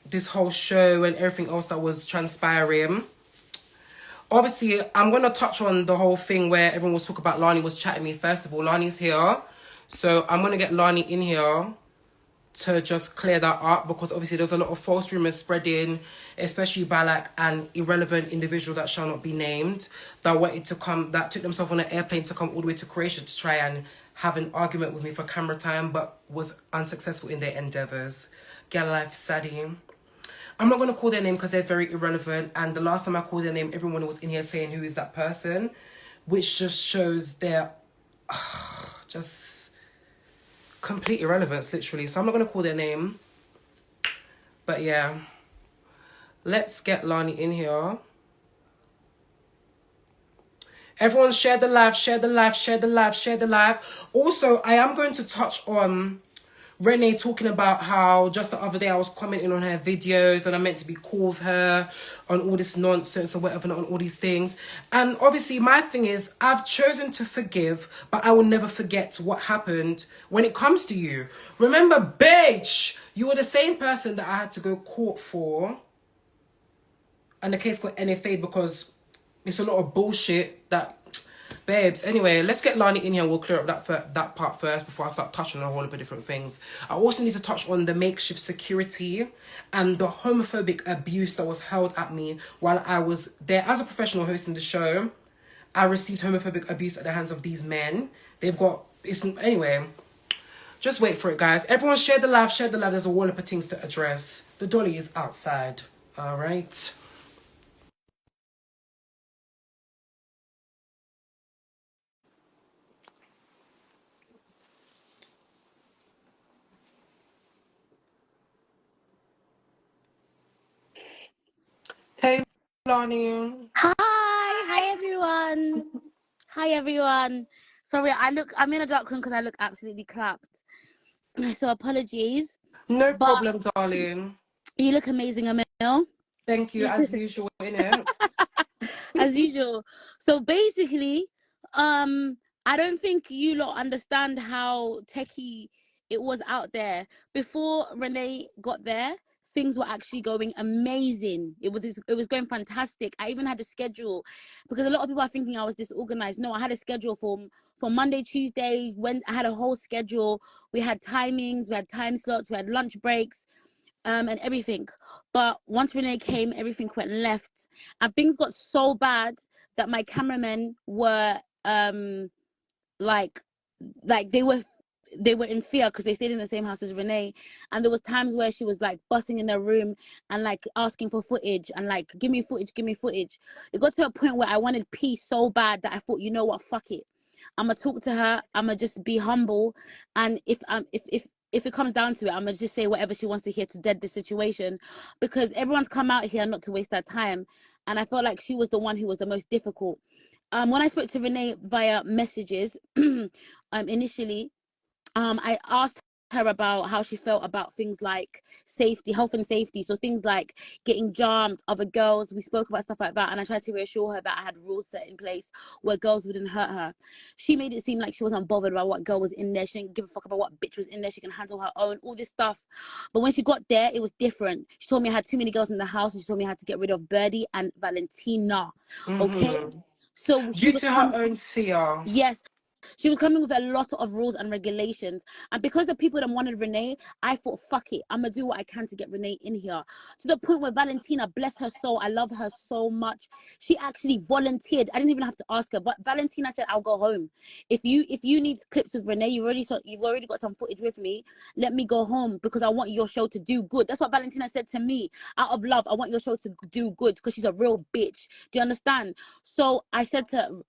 this whole show and everything else that was transpiring. Obviously, I'm going to touch on the whole thing where everyone was talking about Lani was chatting me. First of all, Lani's here. So I'm going to get Lani in here to just clear that up, because obviously there's a lot of false rumors spreading, especially by like an irrelevant individual that shall not be named, that wanted to come, that took themselves on an airplane to come all the way to Croatia to try and have an argument with me for camera time, but was unsuccessful in their endeavors. Get life, Sadie. I'm not going to call their name because they're very irrelevant. And the last time I called their name, everyone was in here saying, who is that person? Which just shows their just complete irrelevance, literally. So I'm not going to call their name. But yeah. Let's get Lani in here. Everyone share the live, share the live, share the live, share the live. Also, I am going to touch on Renee talking about how just the other day I was commenting on her videos and I meant to be cool with her on all this nonsense or whatever, on all these things. And obviously my thing is, I've chosen to forgive, but I will never forget what happened when it comes to you. Remember, bitch, you were the same person that I had to go court for. And the case got NFA'd because it's a lot of bullshit that... Babes, anyway, let's get Lani in here. We'll clear up that part first before I start touching on a whole heap of different things. I also need to touch on the makeshift security and the homophobic abuse that was held at me while I was there as a professional hosting the show. I received homophobic abuse at the hands of these men. They've got... Anyway, just wait for it, guys. Everyone share the live, share the live. There's a wall of things to address. The dolly is outside. All right. Hey, Lani. Hi everyone. Hi everyone. Sorry, I'm in a dark room because I look absolutely clapped. So apologies. No But problem, darling. you look amazing, Emile. Thank you, as usual, innit? As usual. So basically, I don't think you lot understand how techie it was out there. Before Renee got there, things were actually going amazing. It was going fantastic. I even had a schedule, because a lot of people are thinking I was disorganized. No, I had a schedule for Monday, Tuesday, when I had a whole schedule. We had timings, we had time slots, we had lunch breaks, and everything. But once Renee came, everything went left, and things got so bad that my cameramen were like they were in fear because they stayed in the same house as Renee, and there was times where she was like busting in their room and like asking for footage and like, give me footage, give me footage. It got to a point where I wanted peace so bad that I thought, you know what, fuck it, I'm gonna talk to her, I'm gonna just be humble, and if it comes down to it, I'm gonna just say whatever she wants to hear to dead the situation, because everyone's come out here not to waste their time, and I felt like she was the one who was the most difficult. When I spoke to Renee via messages, initially, I asked her about how she felt about things like safety, health and safety. So things like getting jammed, other girls. We spoke about stuff like that, and I tried to reassure her that I had rules set in place where girls wouldn't hurt her. She made it seem like she wasn't bothered about what girl was in there. She didn't give a fuck about what bitch was in there. She can handle her own, all this stuff. But when she got there, it was different. She told me I had too many girls in the house, and she told me I had to get rid of Birdie and Valentina. Okay, so she Due was to her own fear. yes, she was coming with a lot of rules and regulations. And because the people that wanted Renee, I thought, fuck it, I'm going to do what I can to get Renee in here. To the point where Valentina, bless her soul, I love her so much, she actually volunteered. I didn't even have to ask her, but Valentina said, I'll go home. If you need clips with Renee, you've already got some footage with me. Let me go home because I want your show to do good. That's what Valentina said to me. Out of love, I want your show to do good because she's a real bitch. Do you understand? So I said to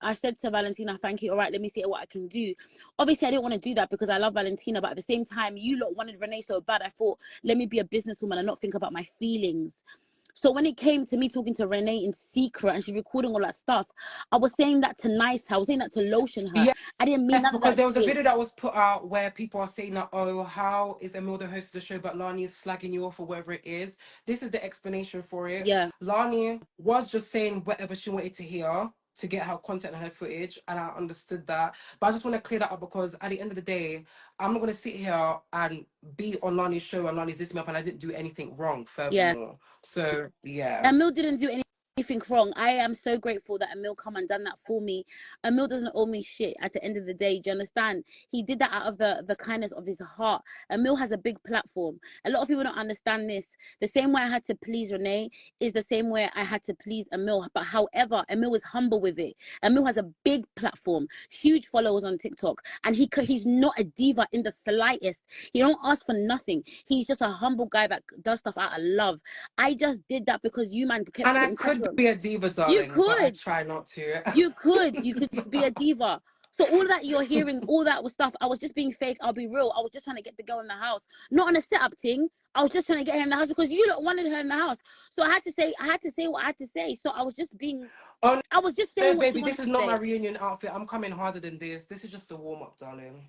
Valentina, thank you. All right, let me see what I can do. Obviously, I didn't want to do that because I love Valentina, but at the same time, you lot wanted Renee so bad. I thought, let me be a businesswoman and not think about my feelings. So when it came to me talking to Renee in secret and she's recording all that stuff, I was saying that to nice her. I was saying that to lotion her. Yes, I didn't mean none of because that there was a shit. video that was put out where people are saying that, oh, how is Emile the host of the show, but Lani is slagging you off or whatever it is. This is the explanation for it. Yeah. Lani was just saying whatever she wanted to hear to get her content and her footage, and I understood that. But I just want to clear that up because at the end of the day, I'm not going to sit here and be on Lani's show and Lani's this me up and I didn't do anything wrong, Yeah. furthermore. So, yeah. Emile didn't do anything wrong. I am so grateful that Emile come and done that for me. Emile doesn't owe me shit at the end of the day. Do you understand? He did that out of the kindness of his heart. Emile has a big platform. A lot of people don't understand this. The same way I had to please Renee is the same way I had to please Emile. But however, Emile is humble with it. Emile has a big platform, huge followers on TikTok, and he's not a diva in the slightest. He don't ask for nothing. He's just a humble guy that does stuff out of love. I just did that because you man kept And I putting pressure could on. be a diva, You darling, but I could. try not to. You could be a diva. So all that you're hearing, all that was stuff, I was just being fake. I'll be real. I was just trying to get the girl in the house, not on a setup thing. I was just trying to get her in the house because you lot wanted her in the house. So I had to say what I had to say. So I was just being, Oh, I was just no, saying what you baby, this wanted is to not my say. reunion outfit. I'm coming harder than this. This is just a warm up, darling.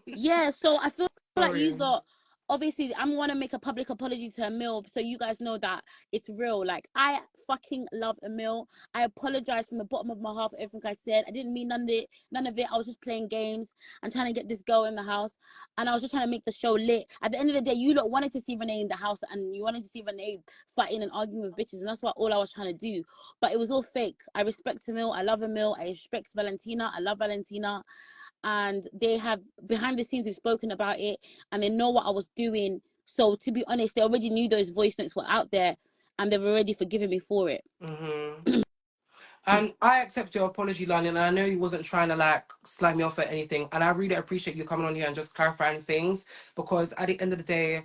Yeah, so I feel like you Sorry. lot, obviously, I'm gonna make a public apology to Emile so you guys know that it's real. Like, I fucking love Emile. I apologize from the bottom of my heart for everything I said. I didn't mean none of it. None of it. I was just playing games and trying to get this girl in the house, and I was just trying to make the show lit. At the end of the day, you lot wanted to see Renee in the house, and you wanted to see Renee fighting and arguing with bitches, and that's what all I was trying to do. But it was all fake. I respect Emile. I love Emile. I respect Valentina. I love Valentina. And they have behind the scenes we've spoken about it and they know what I was doing. So to be honest, they already knew those voice notes were out there and they've already forgiven me for it. And I accept your apology, Lani, and I know you wasn't trying to like slag me off or anything. And I really appreciate you coming on here and just clarifying things because at the end of the day,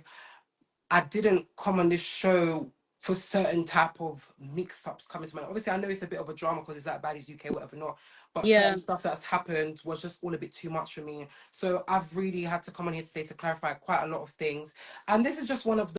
I didn't come on this show for certain type of mix-ups coming to mind. Obviously, I know it's a bit of a drama because it's like Badderz UK, whatever not. But Yeah. certain stuff that's happened was just all a bit too much for me. So I've really had to come on here today to clarify quite a lot of things. And this is just one of the